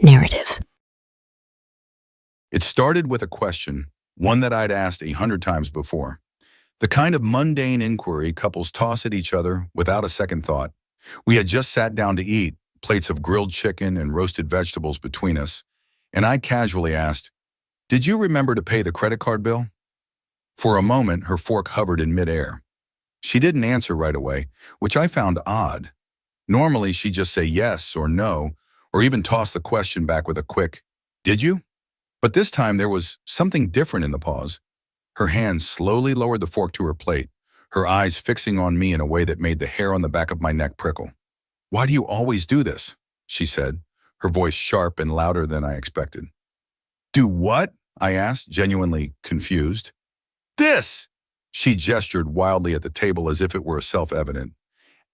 narrative. It started with a question, one that I'd asked 100 times before. The kind of mundane inquiry couples toss at each other without a second thought. We had just sat down to eat, plates of grilled chicken and roasted vegetables between us, and I casually asked, "Did you remember to pay the credit card bill?" For a moment, her fork hovered in midair. She didn't answer right away, which I found odd. Normally, she'd just say yes or no, or even toss the question back with a quick, "Did you?" But this time there was something different in the pause. Her hand slowly lowered the fork to her plate, her eyes fixing on me in a way that made the hair on the back of my neck prickle. "Why do you always do this?" she said, her voice sharp and louder than I expected. "Do what?" I asked, genuinely confused. "This!" She gestured wildly at the table as if it were self-evident.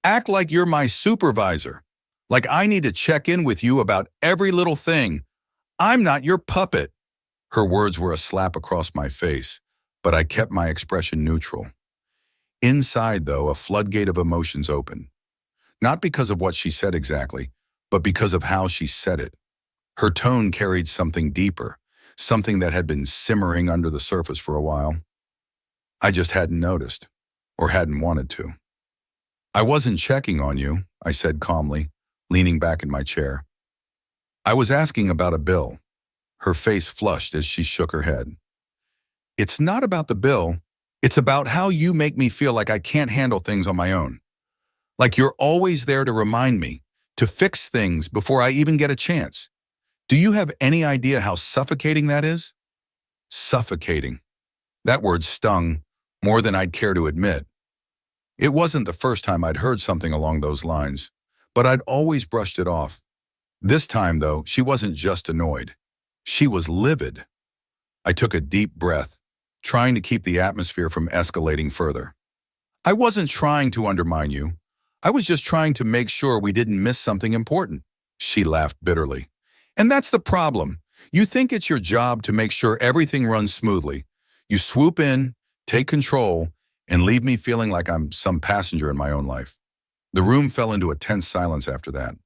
"Act like you're my supervisor. Like I need to check in with you about every little thing. I'm not your puppet." Her words were a slap across my face, but I kept my expression neutral. Inside, though, a floodgate of emotions opened. Not because of what she said exactly, but because of how she said it. Her tone carried something deeper, something that had been simmering under the surface for a while. I just hadn't noticed, or hadn't wanted to. "I wasn't checking on you," I said calmly, leaning back in my chair. "I was asking about a bill." Her face flushed as she shook her head. "It's not about the bill. It's about how you make me feel like I can't handle things on my own. Like you're always there to remind me, to fix things before I even get a chance. Do you have any idea how suffocating that is?" Suffocating. That word stung more than I'd care to admit. It wasn't the first time I'd heard something along those lines, but I'd always brushed it off. This time, though, she wasn't just annoyed. She was livid. I took a deep breath, trying to keep the atmosphere from escalating further. "I wasn't trying to undermine you. I was just trying to make sure we didn't miss something important." She laughed bitterly. "And that's the problem. You think it's your job to make sure everything runs smoothly. You swoop in, take control, and leave me feeling like I'm some passenger in my own life." The room fell into a tense silence after that.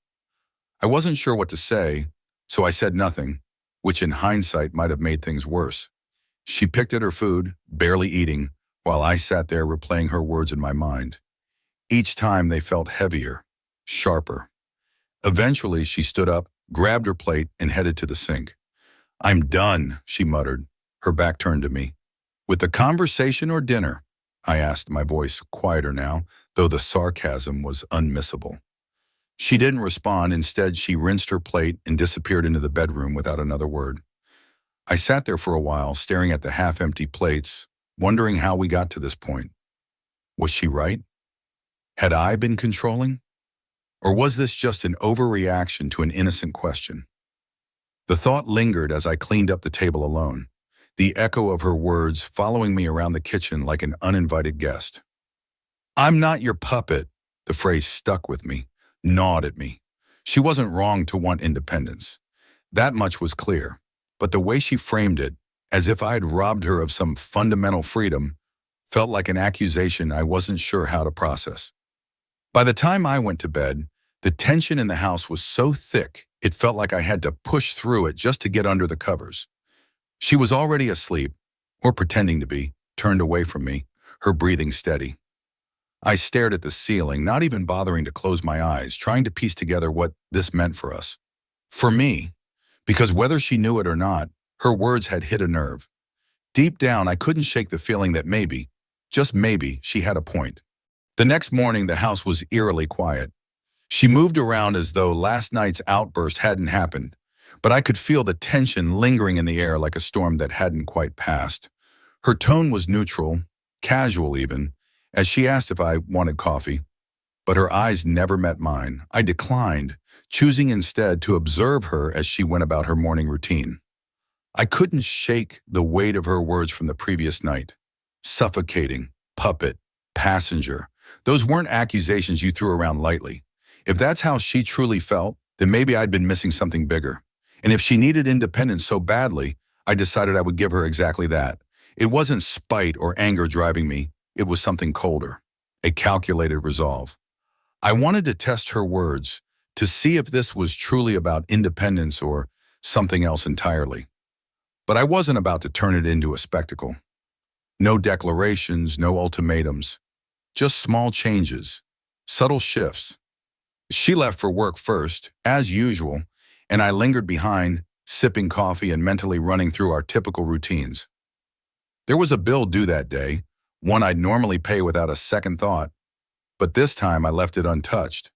I wasn't sure what to say, so I said nothing, which in hindsight might have made things worse. She picked at her food, barely eating, while I sat there replaying her words in my mind. Each time they felt heavier, sharper. Eventually, she stood up, grabbed her plate, and headed to the sink. "I'm done," she muttered, her back turned to me. "With the conversation or dinner?" I asked, my voice quieter now, though the sarcasm was unmissable. She didn't respond. Instead, she rinsed her plate and disappeared into the bedroom without another word. I sat there for a while, staring at the half-empty plates, wondering how we got to this point. Was she right? Had I been controlling? Or was this just an overreaction to an innocent question? The thought lingered as I cleaned up the table alone, the echo of her words following me around the kitchen like an uninvited guest. "I'm not your puppet." The phrase stuck with me, gnawed at me. She wasn't wrong to want independence. That much was clear. But the way she framed it, as if I had robbed her of some fundamental freedom, felt like an accusation I wasn't sure how to process. By the time I went to bed, the tension in the house was so thick it felt like I had to push through it just to get under the covers. She was already asleep, or pretending to be, turned away from me, her breathing steady. I stared at the ceiling, not even bothering to close my eyes, trying to piece together what this meant for us. For me, because whether she knew it or not, her words had hit a nerve. Deep down, I couldn't shake the feeling that maybe, just maybe, she had a point. The next morning, the house was eerily quiet. She moved around as though last night's outburst hadn't happened, but I could feel the tension lingering in the air like a storm that hadn't quite passed. Her tone was neutral, casual even, as she asked if I wanted coffee, but her eyes never met mine. I declined, choosing instead to observe her as she went about her morning routine. I couldn't shake the weight of her words from the previous night. Suffocating, puppet, passenger. Those weren't accusations you threw around lightly. If that's how she truly felt, then maybe I'd been missing something bigger. And if she needed independence so badly, I decided I would give her exactly that. It wasn't spite or anger driving me. It was something colder, a calculated resolve. I wanted to test her words, to see if this was truly about independence or something else entirely. But I wasn't about to turn it into a spectacle. No declarations, no ultimatums, just small changes, subtle shifts. She left for work first, as usual, and I lingered behind, sipping coffee and mentally running through our typical routines. There was a bill due that day, one I'd normally pay without a second thought, but this time I left it untouched.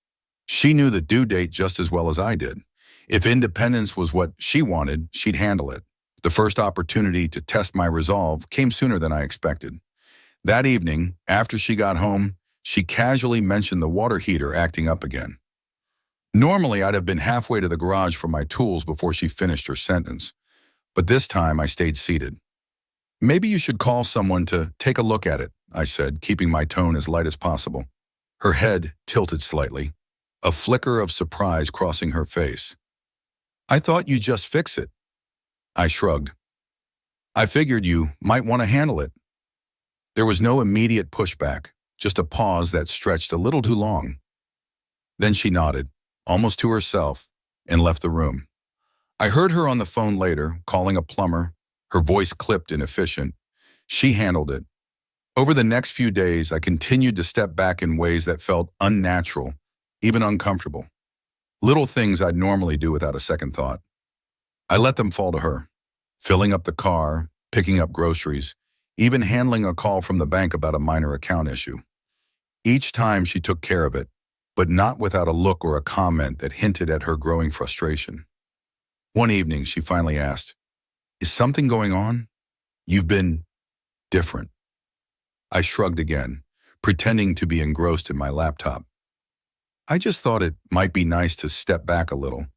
She knew the due date just as well as I did. If independence was what she wanted, she'd handle it. The first opportunity to test my resolve came sooner than I expected. That evening, after she got home, she casually mentioned the water heater acting up again. Normally, I'd have been halfway to the garage for my tools before she finished her sentence, but this time I stayed seated. Maybe you should call someone to take a look at it, I said, keeping my tone as light as possible. Her head tilted slightly, a flicker of surprise crossing her face. I thought you'd just fix it. I shrugged. I figured you might want to handle it. There was no immediate pushback, just a pause that stretched a little too long. Then she nodded, almost to herself, and left the room. I heard her on the phone later, calling a plumber, her voice clipped and efficient. She handled it. Over the next few days, I continued to step back in ways that felt unnatural, even uncomfortable. Little things I'd normally do without a second thought. I let them fall to her, filling up the car, picking up groceries, even handling a call from the bank about a minor account issue. Each time she took care of it, but not without a look or a comment that hinted at her growing frustration. One evening, she finally asked, "Is something going on? You've been different." I shrugged again, pretending to be engrossed in my laptop. I just thought it might be nice to step back a little.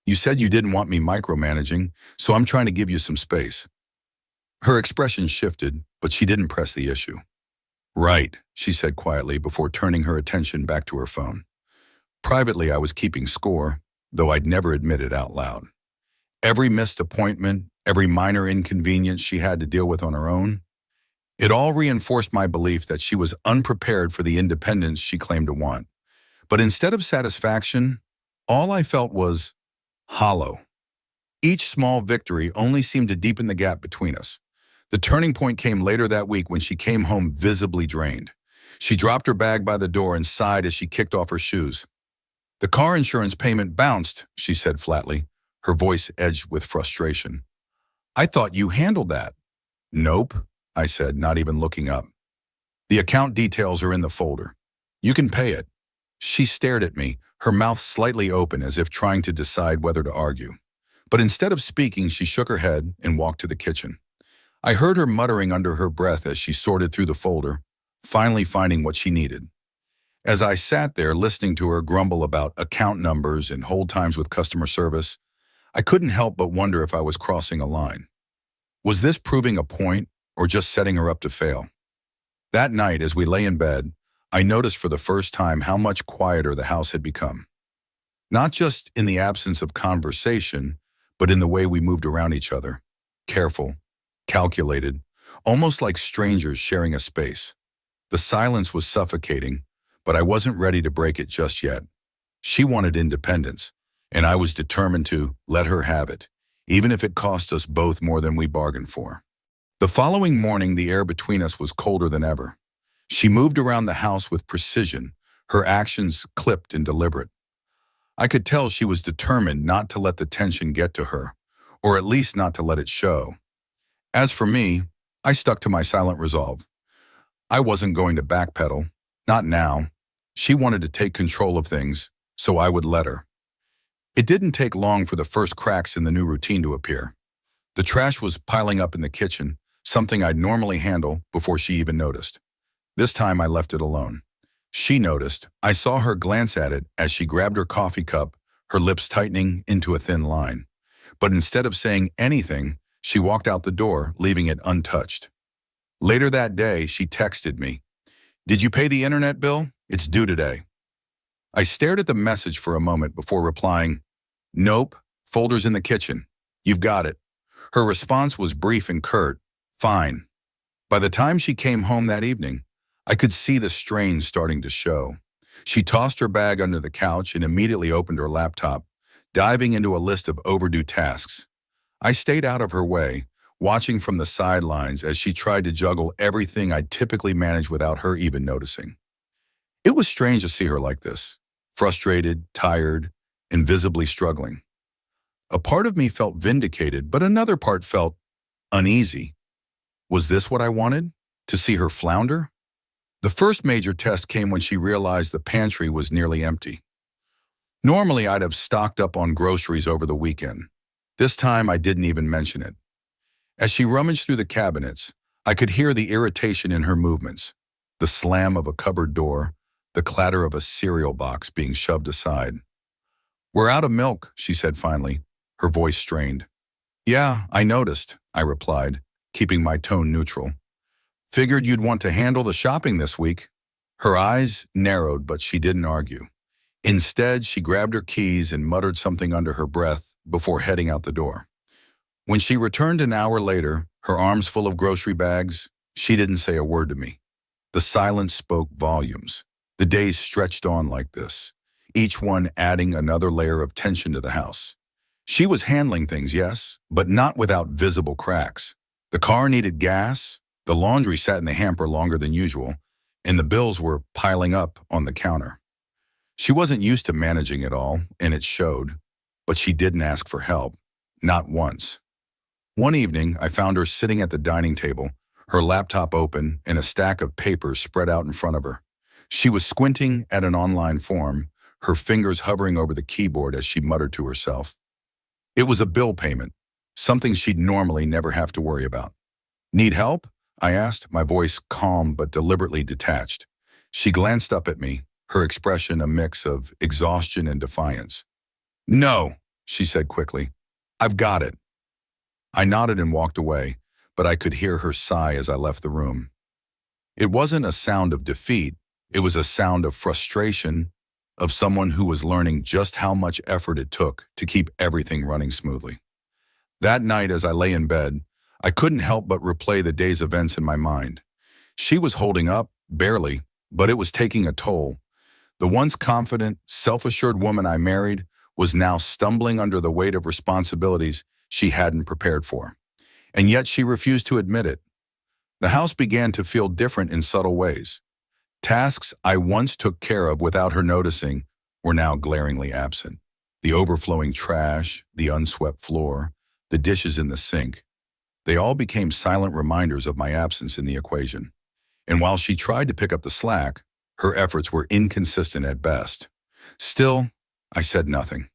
You said you didn't want me micromanaging, so I'm trying to give you some space. Her expression shifted, but she didn't press the issue. Right, she said quietly before turning her attention back to her phone. Privately, I was keeping score, though I'd never admit it out loud. Every missed appointment, every minor inconvenience she had to deal with on her own, it all reinforced my belief that she was unprepared for the independence she claimed to want. But instead of satisfaction, all I felt was hollow. Each small victory only seemed to deepen the gap between us. The turning point came later that week when she came home visibly drained. She dropped her bag by the door and sighed as she kicked off her shoes. "The car insurance payment bounced," she said flatly, her voice edged with frustration. "I thought you handled that." "Nope," I said, not even looking up. "The account details are in the folder. You can pay it." She stared at me, her mouth slightly open as if trying to decide whether to argue. But instead of speaking, she shook her head and walked to the kitchen. I heard her muttering under her breath as she sorted through the folder, finally finding what she needed. As I sat there listening to her grumble about account numbers and hold times with customer service, I couldn't help but wonder if I was crossing a line. Was this proving a point or just setting her up to fail? That night, as we lay in bed, I noticed for the first time how much quieter the house had become. Not just in the absence of conversation, but in the way we moved around each other. Careful, calculated, almost like strangers sharing a space. The silence was suffocating, but I wasn't ready to break it just yet. She wanted independence, and I was determined to let her have it, even if it cost us both more than we bargained for. The following morning, the air between us was colder than ever. She moved around the house with precision, her actions clipped and deliberate. I could tell she was determined not to let the tension get to her, or at least not to let it show. As for me, I stuck to my silent resolve. I wasn't going to backpedal, not now. She wanted to take control of things, so I would let her. It didn't take long for the first cracks in the new routine to appear. The trash was piling up in the kitchen, something I'd normally handle before she even noticed. This time I left it alone. She noticed. I saw her glance at it as she grabbed her coffee cup, her lips tightening into a thin line. But instead of saying anything, she walked out the door, leaving it untouched. Later that day, she texted me, "Did you pay the internet bill? It's due today." I stared at the message for a moment before replying, "Nope, folder's in the kitchen. You've got it." Her response was brief and curt, "Fine." By the time she came home that evening, I could see the strain starting to show. She tossed her bag under the couch and immediately opened her laptop, diving into a list of overdue tasks. I stayed out of her way, watching from the sidelines as she tried to juggle everything I'd typically manage without her even noticing. It was strange to see her like this, frustrated, tired, and visibly struggling. A part of me felt vindicated, but another part felt uneasy. Was this what I wanted? To see her flounder? The first major test came when she realized the pantry was nearly empty. Normally, I'd have stocked up on groceries over the weekend. This time, I didn't even mention it. As she rummaged through the cabinets, I could hear the irritation in her movements, the slam of a cupboard door, the clatter of a cereal box being shoved aside. "We're out of milk," she said finally, her voice strained. "Yeah, I noticed," I replied, keeping my tone neutral. "Figured you'd want to handle the shopping this week." Her eyes narrowed, but she didn't argue. Instead, she grabbed her keys and muttered something under her breath before heading out the door. When she returned an hour later, her arms full of grocery bags, she didn't say a word to me. The silence spoke volumes. The days stretched on like this, each one adding another layer of tension to the house. She was handling things, yes, but not without visible cracks. The car needed gas, the laundry sat in the hamper longer than usual, and the bills were piling up on the counter. She wasn't used to managing it all, and it showed, but she didn't ask for help, not once. One evening, I found her sitting at the dining table, her laptop open and a stack of papers spread out in front of her. She was squinting at an online form, her fingers hovering over the keyboard as she muttered to herself. It was a bill payment, something she'd normally never have to worry about. "Need help?" I asked, my voice calm but deliberately detached. She glanced up at me, her expression a mix of exhaustion and defiance. "No," she said quickly. "I've got it." I nodded and walked away, but I could hear her sigh as I left the room. It wasn't a sound of defeat, it was a sound of frustration, of someone who was learning just how much effort it took to keep everything running smoothly. That night, as I lay in bed, I couldn't help but replay the day's events in my mind. She was holding up, barely, but it was taking a toll. The once confident, self-assured woman I married was now stumbling under the weight of responsibilities she hadn't prepared for. And yet she refused to admit it. The house began to feel different in subtle ways. Tasks I once took care of without her noticing were now glaringly absent. The overflowing trash, the unswept floor, the dishes in the sink. They all became silent reminders of my absence in the equation. And while she tried to pick up the slack, her efforts were inconsistent at best. Still, I said nothing.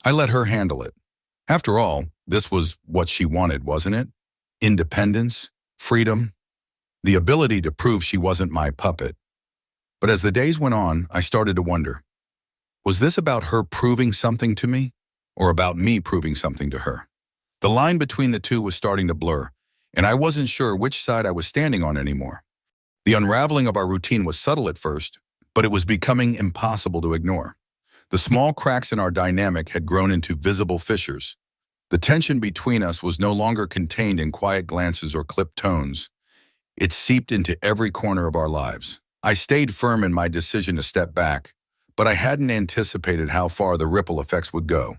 I let her handle it. After all, this was what she wanted, wasn't it? Independence, freedom, the ability to prove she wasn't my puppet. But as the days went on, I started to wonder, was this about her proving something to me, or about me proving something to her? The line between the two was starting to blur, and I wasn't sure which side I was standing on anymore. The unraveling of our routine was subtle at first, but it was becoming impossible to ignore. The small cracks in our dynamic had grown into visible fissures. The tension between us was no longer contained in quiet glances or clipped tones. It seeped into every corner of our lives. I stayed firm in my decision to step back, but I hadn't anticipated how far the ripple effects would go.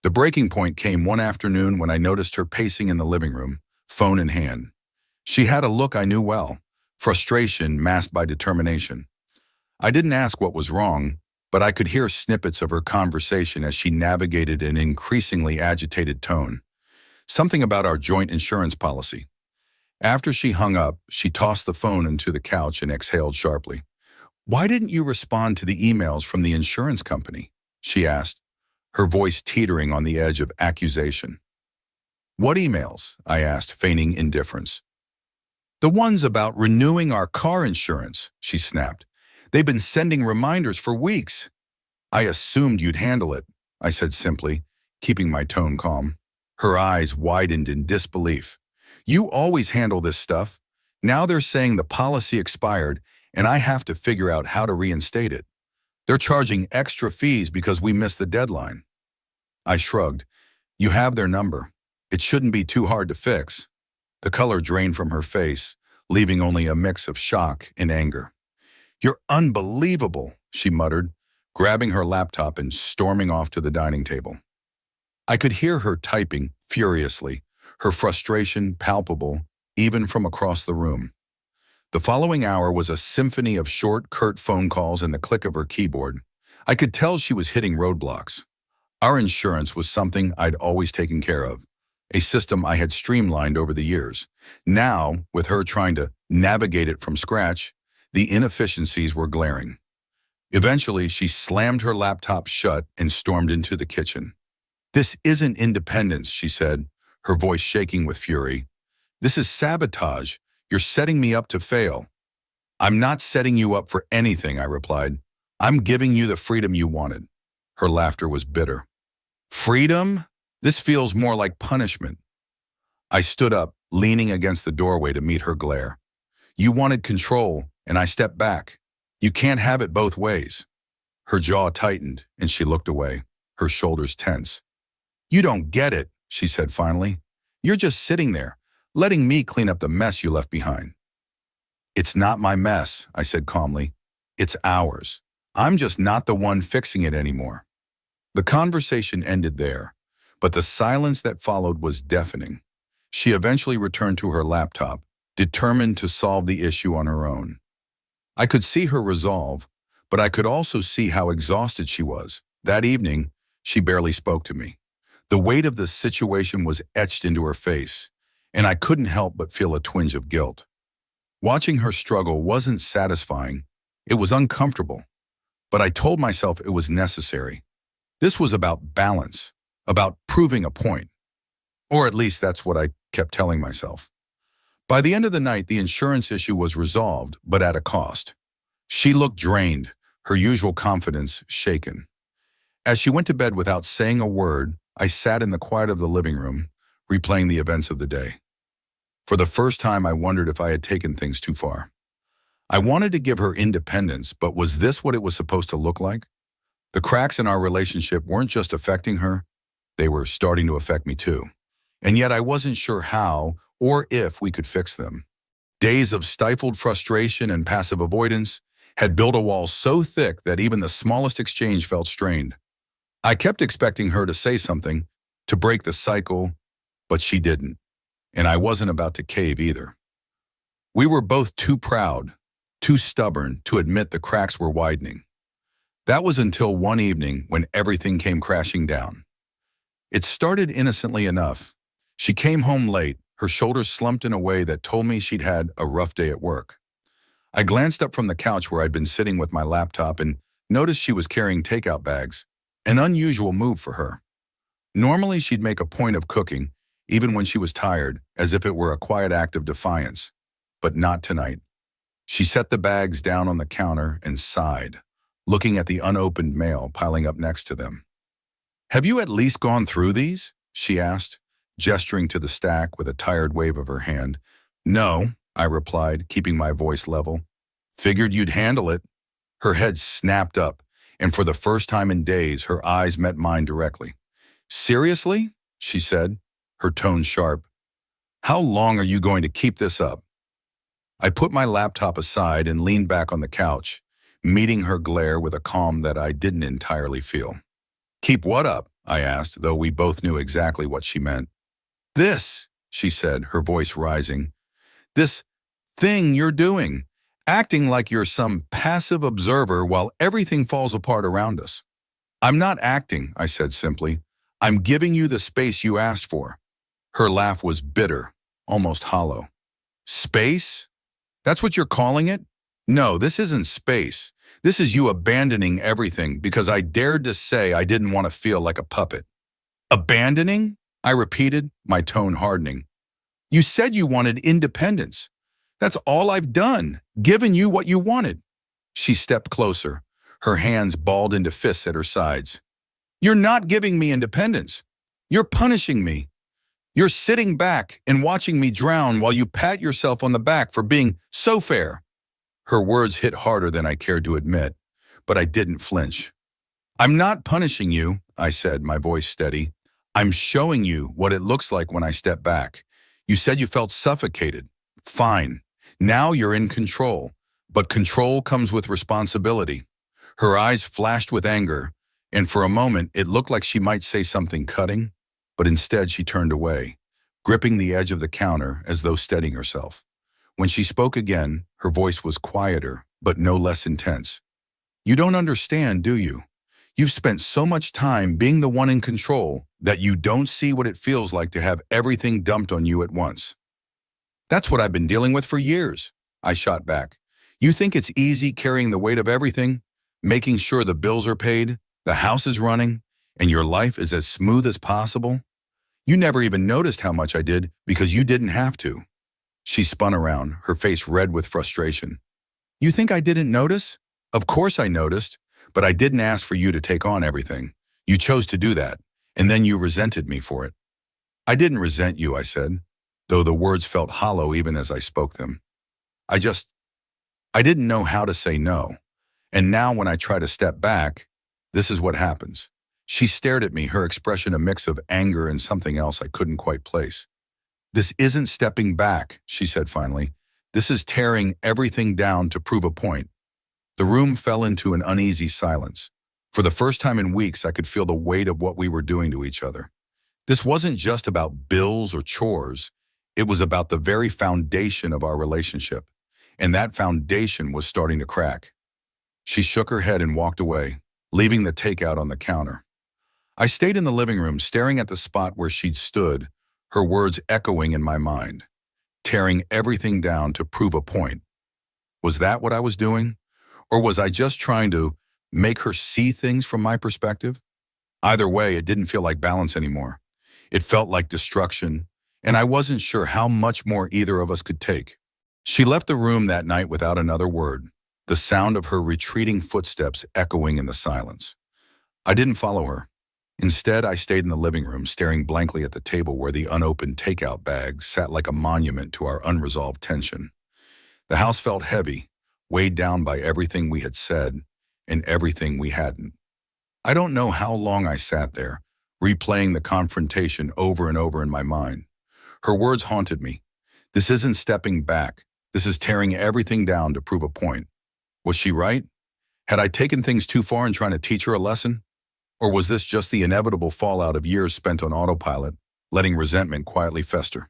The breaking point came one afternoon when I noticed her pacing in the living room, phone in hand. She had a look I knew well, frustration masked by determination. I didn't ask what was wrong, but I could hear snippets of her conversation as she navigated an increasingly agitated tone. Something about our joint insurance policy. After she hung up, she tossed the phone into the couch and exhaled sharply. "Why didn't you respond to the emails from the insurance company?" she asked, her voice teetering on the edge of accusation. "What emails?" I asked, feigning indifference. "The ones about renewing our car insurance," she snapped. "They've been sending reminders for weeks." "I assumed you'd handle it," I said simply, keeping my tone calm. Her eyes widened in disbelief. "You always handle this stuff. Now they're saying the policy expired and I have to figure out how to reinstate it. They're charging extra fees because we missed the deadline." I shrugged. "You have their number. It shouldn't be too hard to fix." The color drained from her face, leaving only a mix of shock and anger. "You're unbelievable," she muttered, grabbing her laptop and storming off to the dining table. I could hear her typing furiously, her frustration palpable, even from across the room. The following hour was a symphony of short, curt phone calls and the click of her keyboard. I could tell she was hitting roadblocks. Our insurance was something I'd always taken care of, a system I had streamlined over the years. Now, with her trying to navigate it from scratch, the inefficiencies were glaring. Eventually, she slammed her laptop shut and stormed into the kitchen. "This isn't independence," she said, her voice shaking with fury. "This is sabotage. You're setting me up to fail." "I'm not setting you up for anything," I replied. "I'm giving you the freedom you wanted." Her laughter was bitter. "Freedom? This feels more like punishment." I stood up, leaning against the doorway to meet her glare. "You wanted control, and I stepped back. You can't have it both ways." Her jaw tightened, and she looked away, her shoulders tense. "You don't get it," she said finally. "You're just sitting there, letting me clean up the mess you left behind." "It's not my mess," I said calmly. "It's ours. I'm just not the one fixing it anymore." The conversation ended there, but the silence that followed was deafening. She eventually returned to her laptop, determined to solve the issue on her own. I could see her resolve, but I could also see how exhausted she was. That evening, she barely spoke to me. The weight of the situation was etched into her face, and I couldn't help but feel a twinge of guilt. Watching her struggle wasn't satisfying. It was uncomfortable, but I told myself it was necessary. This was about balance, about proving a point. Or at least that's what I kept telling myself. By the end of the night, the insurance issue was resolved, but at a cost. She looked drained, her usual confidence shaken. As she went to bed without saying a word, I sat in the quiet of the living room, replaying the events of the day. For the first time, I wondered if I had taken things too far. I wanted to give her independence, but was this what it was supposed to look like? The cracks in our relationship weren't just affecting her, they were starting to affect me too. And yet I wasn't sure how or if we could fix them. Days of stifled frustration and passive avoidance had built a wall so thick that even the smallest exchange felt strained. I kept expecting her to say something, to break the cycle, but she didn't. And I wasn't about to cave either. We were both too proud, too stubborn to admit the cracks were widening. That was until one evening when everything came crashing down. It started innocently enough. She came home late, her shoulders slumped in a way that told me she'd had a rough day at work. I glanced up from the couch where I'd been sitting with my laptop and noticed she was carrying takeout bags, an unusual move for her. Normally, she'd make a point of cooking, even when she was tired, as if it were a quiet act of defiance. But not tonight. She set the bags down on the counter and sighed, looking at the unopened mail piling up next to them. "Have you at least gone through these?" she asked, gesturing to the stack with a tired wave of her hand. "No," I replied, keeping my voice level. "Figured you'd handle it." Her head snapped up, and for the first time in days, her eyes met mine directly. "Seriously?" she said, her tone sharp. "How long are you going to keep this up?" I put my laptop aside and leaned back on the couch, meeting her glare with a calm that I didn't entirely feel. "Keep what up?" I asked, though we both knew exactly what she meant. "This," she said, her voice rising. "This thing you're doing, acting like you're some passive observer while everything falls apart around us." "I'm not acting," I said simply. "I'm giving you the space you asked for." Her laugh was bitter, almost hollow. "Space? That's what you're calling it? No, this isn't space. This is you abandoning everything because I dared to say I didn't want to feel like a puppet." "Abandoning?" I repeated, my tone hardening. "You said you wanted independence. That's all I've done, given you what you wanted." She stepped closer, her hands balled into fists at her sides. "You're not giving me independence. You're punishing me. You're sitting back and watching me drown while you pat yourself on the back for being so fair." Her words hit harder than I cared to admit, but I didn't flinch. "I'm not punishing you," I said, my voice steady. "I'm showing you what it looks like when I step back. You said you felt suffocated. Fine. Now you're in control, but control comes with responsibility." Her eyes flashed with anger, and for a moment it looked like she might say something cutting. but instead she turned away, gripping the edge of the counter as though steadying herself. When she spoke again, her voice was quieter, but no less intense. You don't understand, do you? You've spent so much time being the one in control that you don't see what it feels like to have everything dumped on you at once. That's what I've been dealing with for years, I shot back. You think it's easy carrying the weight of everything, making sure the bills are paid, the house is running, and your life is as smooth as possible? You never even noticed how much I did because you didn't have to. She spun around, her face red with frustration. You think I didn't notice? Of course I noticed, but I didn't ask for you to take on everything. You chose to do that, and then you resented me for it. I didn't resent you, I said, though the words felt hollow even as I spoke them. I didn't know how to say no. And now when I try to step back, this is what happens. She stared at me, her expression a mix of anger and something else I couldn't quite place. This isn't stepping back, she said finally. This is tearing everything down to prove a point. The room fell into an uneasy silence. For the first time in weeks, I could feel the weight of what we were doing to each other. This wasn't just about bills or chores. It was about the very foundation of our relationship. And that foundation was starting to crack. She shook her head and walked away, leaving the takeout on the counter. I stayed in the living room, staring at the spot where she'd stood, her words echoing in my mind, tearing everything down to prove a point. Was that what I was doing? Or was I just trying to make her see things from my perspective? Either way, it didn't feel like balance anymore. It felt like destruction, and I wasn't sure how much more either of us could take. She left the room that night without another word, the sound of her retreating footsteps echoing in the silence. I didn't follow her. Instead, I stayed in the living room, staring blankly at the table where the unopened takeout bag sat like a monument to our unresolved tension. The house felt heavy, weighed down by everything we had said and everything we hadn't. I don't know how long I sat there, replaying the confrontation over and over in my mind. Her words haunted me. This isn't stepping back. This is tearing everything down to prove a point. Was she right? Had I taken things too far in trying to teach her a lesson? Or was this just the inevitable fallout of years spent on autopilot, letting resentment quietly fester?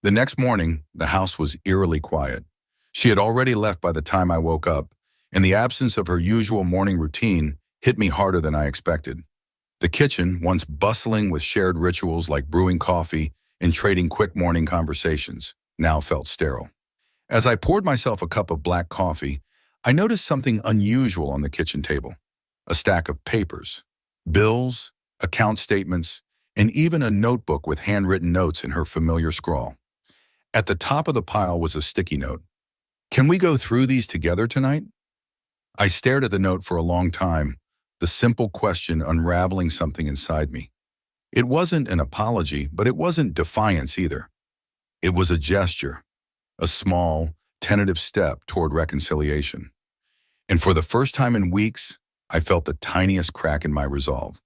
The next morning, the house was eerily quiet. She had already left by the time I woke up, and the absence of her usual morning routine hit me harder than I expected. The kitchen, once bustling with shared rituals like brewing coffee and trading quick morning conversations, now felt sterile. As I poured myself a cup of black coffee, I noticed something unusual on the kitchen table. A stack of papers, bills, account statements, and even a notebook with handwritten notes in her familiar scrawl. At the top of the pile was a sticky note. Can we go through these together tonight? I stared at the note for a long time, the simple question unraveling something inside me. It wasn't an apology, but it wasn't defiance either. It was a gesture, a small, tentative step toward reconciliation. And for the first time in weeks, I felt the tiniest crack in my resolve.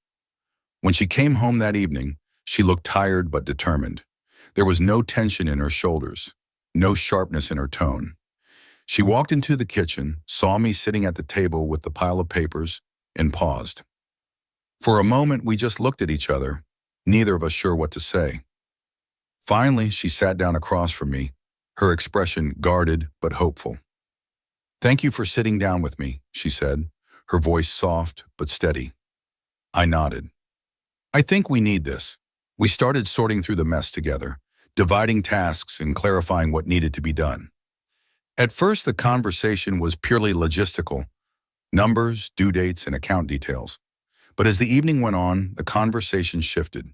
When she came home that evening, she looked tired but determined. There was no tension in her shoulders, no sharpness in her tone. She walked into the kitchen, saw me sitting at the table with the pile of papers, and paused. For a moment, we just looked at each other, neither of us sure what to say. Finally, she sat down across from me, her expression guarded but hopeful. Thank you for sitting down with me, she said, her voice soft but steady. I nodded. I think we need this. We started sorting through the mess together, dividing tasks and clarifying what needed to be done. At first, the conversation was purely logistical, numbers, due dates, and account details. But as the evening went on, the conversation shifted.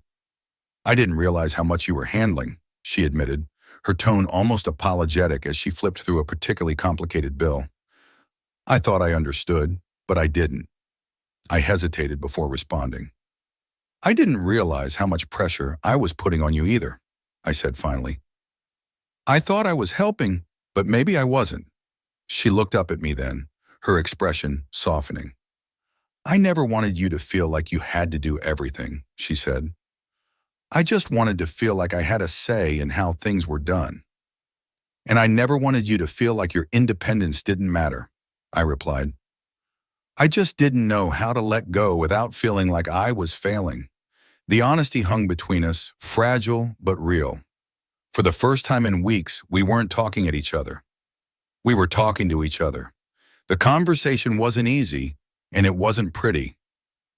I didn't realize how much you were handling, she admitted, her tone almost apologetic as she flipped through a particularly complicated bill. I thought I understood, but I didn't. I hesitated before responding. I didn't realize how much pressure I was putting on you either, I said finally. I thought I was helping, but maybe I wasn't. She looked up at me then, her expression softening. I never wanted you to feel like you had to do everything, she said. I just wanted to feel like I had a say in how things were done. And I never wanted you to feel like your independence didn't matter, I replied. I just didn't know how to let go without feeling like I was failing. The honesty hung between us, fragile but real. For the first time in weeks, we weren't talking at each other. We were talking to each other. The conversation wasn't easy, and it wasn't pretty.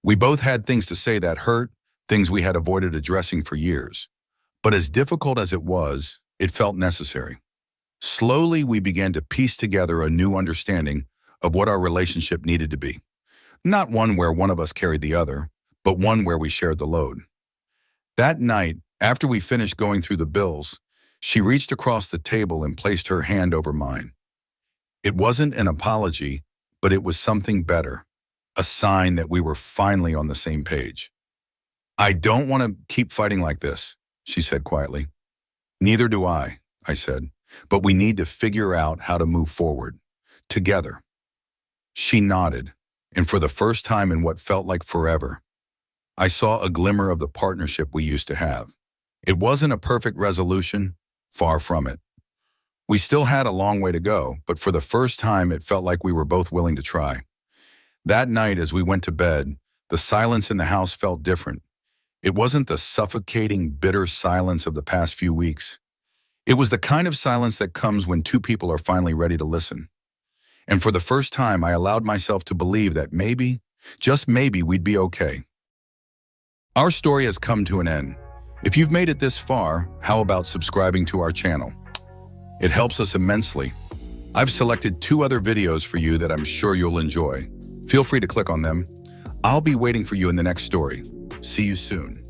We both had things to say that hurt, things we had avoided addressing for years. But as difficult as it was, it felt necessary. Slowly, we began to piece together a new understanding of what our relationship needed to be. Not one where one of us carried the other, but one where we shared the load. That night, after we finished going through the bills, she reached across the table and placed her hand over mine. It wasn't an apology, but it was something better, a sign that we were finally on the same page. "I don't want to keep fighting like this," she said quietly. "Neither do I said, "but we need to figure out how to move forward, together." She nodded, and for the first time in what felt like forever, I saw a glimmer of the partnership we used to have. It wasn't a perfect resolution, far from it. We still had a long way to go, but for the first time it felt like we were both willing to try. That night as we went to bed, the silence in the house felt different. It wasn't the suffocating, bitter silence of the past few weeks. It was the kind of silence that comes when two people are finally ready to listen. And for the first time, I allowed myself to believe that maybe, just maybe, we'd be okay. Our story has come to an end. If you've made it this far, how about subscribing to our channel? It helps us immensely. I've selected 2 other videos for you that I'm sure you'll enjoy. Feel free to click on them. I'll be waiting for you in the next story. See you soon.